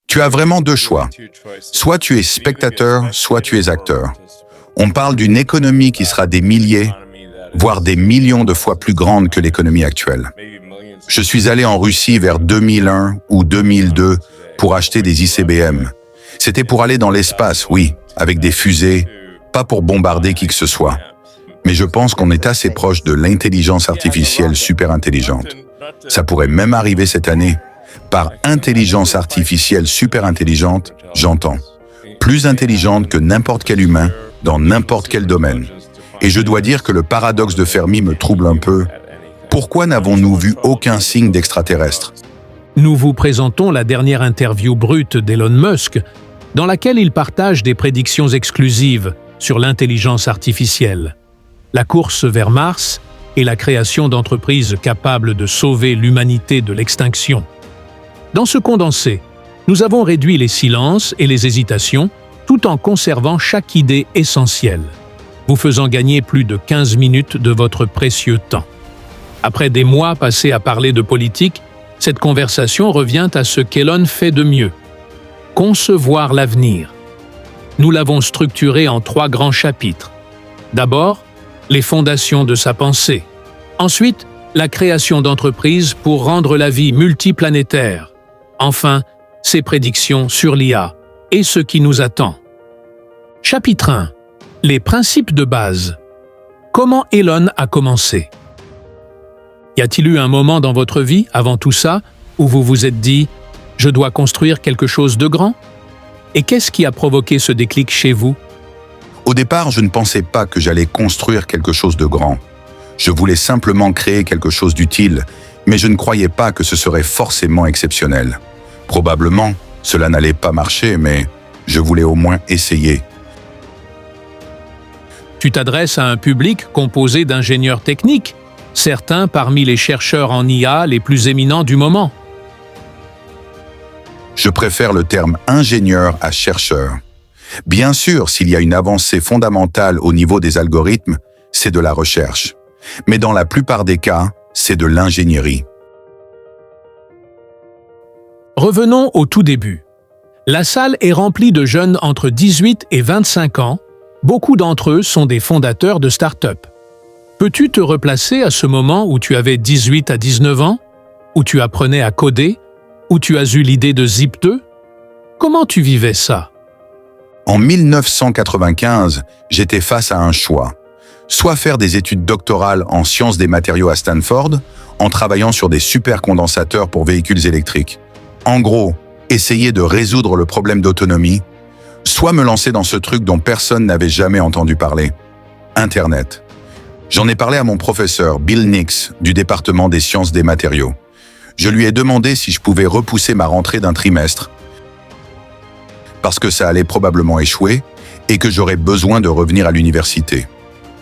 Tu as vraiment deux choix. Soit tu es spectateur, soit tu es acteur. On parle d'une économie qui sera des milliers, voire des millions de fois plus grande que l'économie actuelle. Je suis allé en Russie vers 2001 ou 2002 pour acheter des ICBM. C'était pour aller dans l'espace, oui, avec des fusées, pas pour bombarder qui que ce soit. Mais je pense qu'on est assez proche de l'intelligence artificielle super intelligente. Ça pourrait même arriver cette année. Par intelligence artificielle super intelligente, j'entends plus intelligente que n'importe quel humain dans n'importe quel domaine. Et je dois dire que le paradoxe de Fermi me trouble un peu. Pourquoi n'avons-nous vu aucun signe d'extraterrestre? Nous vous présentons la dernière interview brute d'Elon Musk, dans laquelle il partage des prédictions exclusives sur l'intelligence artificielle, la course vers Mars et la création d'entreprises capables de sauver l'humanité de l'extinction. Dans ce condensé, nous avons réduit les silences et les hésitations tout en conservant chaque idée essentielle, vous faisant gagner plus de 15 minutes de votre précieux temps. Après des mois passés à parler de politique, cette conversation revient à ce qu'Elon fait de mieux: concevoir l'avenir. Nous l'avons structuré en 3 grands chapitres. D'abord, les fondations de sa pensée. Ensuite, la création d'entreprises pour rendre la vie multiplanétaire. Enfin, ses prédictions sur l'IA et ce qui nous attend. Chapitre 1. Les principes de base. Comment Elon a commencé? Y a-t-il eu un moment dans votre vie, avant tout ça, où vous vous êtes dit « Je dois construire quelque chose de grand » ? Et qu'est-ce qui a provoqué ce déclic chez vous? Au départ, je ne pensais pas que j'allais construire quelque chose de grand. Je voulais simplement créer quelque chose d'utile, mais je ne croyais pas que ce serait forcément exceptionnel. Probablement, cela n'allait pas marcher, mais je voulais au moins essayer. Tu t'adresses à un public composé d'ingénieurs techniques, certains parmi les chercheurs en IA les plus éminents du moment. Je préfère le terme ingénieur à chercheur. Bien sûr, s'il y a une avancée fondamentale au niveau des algorithmes, c'est de la recherche. Mais dans la plupart des cas, c'est de l'ingénierie. Revenons au tout début. La salle est remplie de jeunes entre 18 et 25 ans. Beaucoup d'entre eux sont des fondateurs de start-up. Peux-tu te replacer à ce moment où tu avais 18 à 19 ans, où tu apprenais à coder, où tu as eu l'idée de Zip2? Comment tu vivais ça? En 1995, j'étais face à un choix. Soit faire des études doctorales en sciences des matériaux à Stanford, en travaillant sur des supercondensateurs pour véhicules électriques. En gros, essayer de résoudre le problème d'autonomie, soit me lancer dans ce truc dont personne n'avait jamais entendu parler, Internet. J'en ai parlé à mon professeur, Bill Nix, du département des sciences des matériaux. Je lui ai demandé si je pouvais repousser ma rentrée d'un trimestre, parce que ça allait probablement échouer et que j'aurais besoin de revenir à l'université.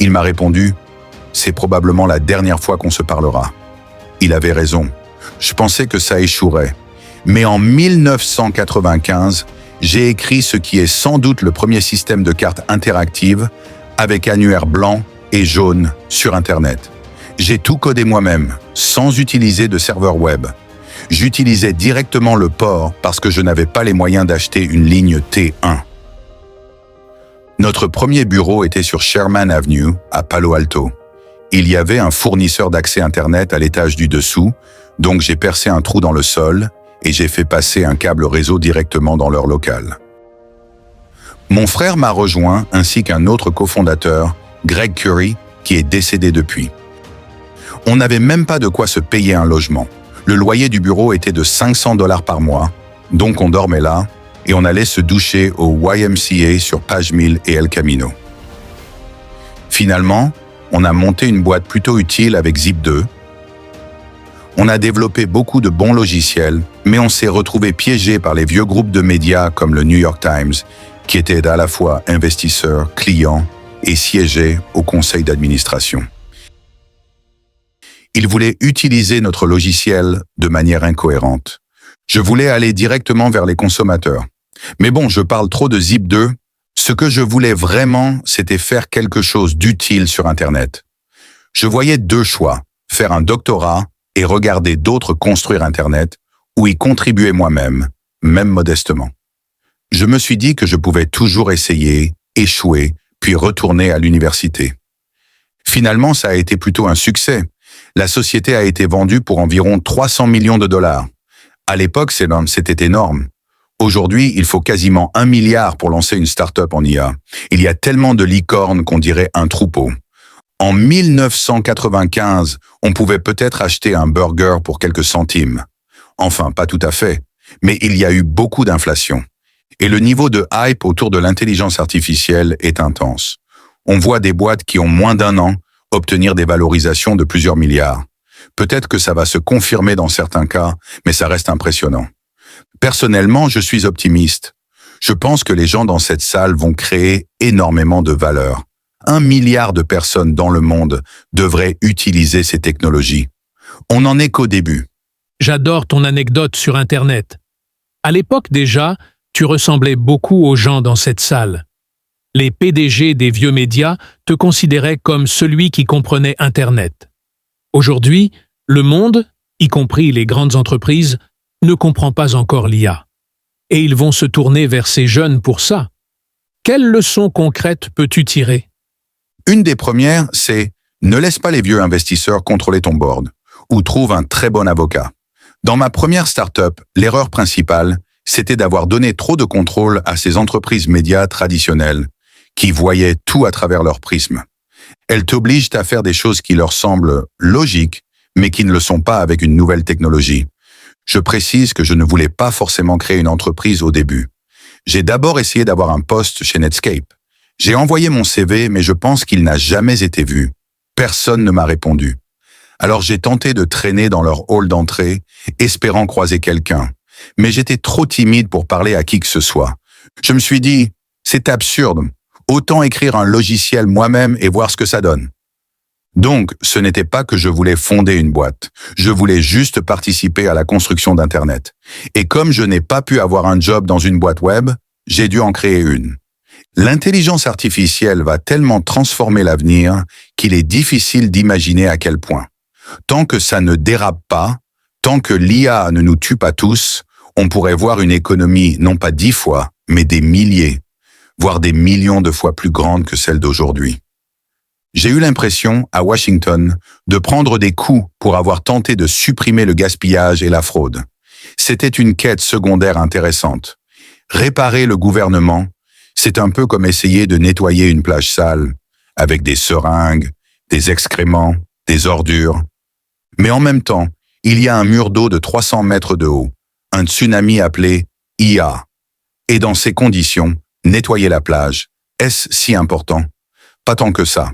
Il m'a répondu « C'est probablement la dernière fois qu'on se parlera ». Il avait raison. Je pensais que ça échouerait. Mais en 1995, j'ai écrit ce qui est sans doute le premier système de cartes interactive avec annuaire blanc et jaune sur Internet. J'ai tout codé moi-même, sans utiliser de serveur web. J'utilisais directement le port parce que je n'avais pas les moyens d'acheter une ligne T1. Notre premier bureau était sur Sherman Avenue, à Palo Alto. Il y avait un fournisseur d'accès Internet à l'étage du dessous, donc j'ai percé un trou dans le sol et j'ai fait passer un câble réseau directement dans leur local. Mon frère m'a rejoint ainsi qu'un autre cofondateur, Greg Curry, qui est décédé depuis. On n'avait même pas de quoi se payer un logement. Le loyer du bureau était de $500 par mois, donc on dormait là et on allait se doucher au YMCA sur Page Mill et El Camino. Finalement, on a monté une boîte plutôt utile avec Zip2. On a développé beaucoup de bons logiciels, mais on s'est retrouvé piégé par les vieux groupes de médias comme le New York Times, qui étaient à la fois investisseurs, clients et siégeaient au conseil d'administration. Ils voulaient utiliser notre logiciel de manière incohérente. Je voulais aller directement vers les consommateurs. Mais bon, je parle trop de Zip2. Ce que je voulais vraiment, c'était faire quelque chose d'utile sur Internet. Je voyais 2 choix, faire un doctorat et regarder d'autres construire Internet, ou y contribuer moi-même, même modestement. Je me suis dit que je pouvais toujours essayer, échouer, puis retourner à l'université. Finalement, ça a été plutôt un succès. La société a été vendue pour environ 300 millions de dollars. À l'époque, c'était énorme. Aujourd'hui, il faut quasiment 1 milliard pour lancer une start-up en IA. Il y a tellement de licornes qu'on dirait un troupeau. En 1995, on pouvait peut-être acheter un burger pour quelques centimes. Enfin, pas tout à fait, mais il y a eu beaucoup d'inflation. Et le niveau de hype autour de l'intelligence artificielle est intense. On voit des boîtes qui ont moins d'1 an obtenir des valorisations de plusieurs milliards. Peut-être que ça va se confirmer dans certains cas, mais ça reste impressionnant. Personnellement, je suis optimiste. Je pense que les gens dans cette salle vont créer énormément de valeur. 1 milliard de personnes dans le monde devraient utiliser ces technologies. On n'en est qu'au début. J'adore ton anecdote sur Internet. À l'époque déjà, tu ressemblais beaucoup aux gens dans cette salle. Les PDG des vieux médias te considéraient comme celui qui comprenait Internet. Aujourd'hui, le monde, y compris les grandes entreprises, ne comprend pas encore l'IA. Et ils vont se tourner vers ces jeunes pour ça. Quelles leçons concrètes peux-tu tirer? Une des premières, c'est « Ne laisse pas les vieux investisseurs contrôler ton board » ou « Trouve un très bon avocat ». Dans ma première start-up, l'erreur principale, c'était d'avoir donné trop de contrôle à ces entreprises médias traditionnelles qui voyaient tout à travers leur prisme. Elles t'obligent à faire des choses qui leur semblent logiques, mais qui ne le sont pas avec une nouvelle technologie. Je précise que je ne voulais pas forcément créer une entreprise au début. J'ai d'abord essayé d'avoir un poste chez Netscape. J'ai envoyé mon CV, mais je pense qu'il n'a jamais été vu. Personne ne m'a répondu. Alors j'ai tenté de traîner dans leur hall d'entrée, espérant croiser quelqu'un. Mais j'étais trop timide pour parler à qui que ce soit. Je me suis dit, c'est absurde. Autant écrire un logiciel moi-même et voir ce que ça donne. Donc, ce n'était pas que je voulais fonder une boîte. Je voulais juste participer à la construction d'Internet. Et comme je n'ai pas pu avoir un job dans une boîte web, j'ai dû en créer une. L'intelligence artificielle va tellement transformer l'avenir qu'il est difficile d'imaginer à quel point. Tant que ça ne dérape pas, tant que l'IA ne nous tue pas tous, on pourrait voir une économie non pas 10 fois, mais des milliers, voire des millions de fois plus grande que celle d'aujourd'hui. J'ai eu l'impression, à Washington, de prendre des coups pour avoir tenté de supprimer le gaspillage et la fraude. C'était une quête secondaire intéressante. Réparer le gouvernement, c'est un peu comme essayer de nettoyer une plage sale, avec des seringues, des excréments, des ordures. Mais en même temps, il y a un mur d'eau de 300 mètres de haut, un tsunami appelé IA. Et dans ces conditions, nettoyer la plage, est-ce si important? Pas tant que ça.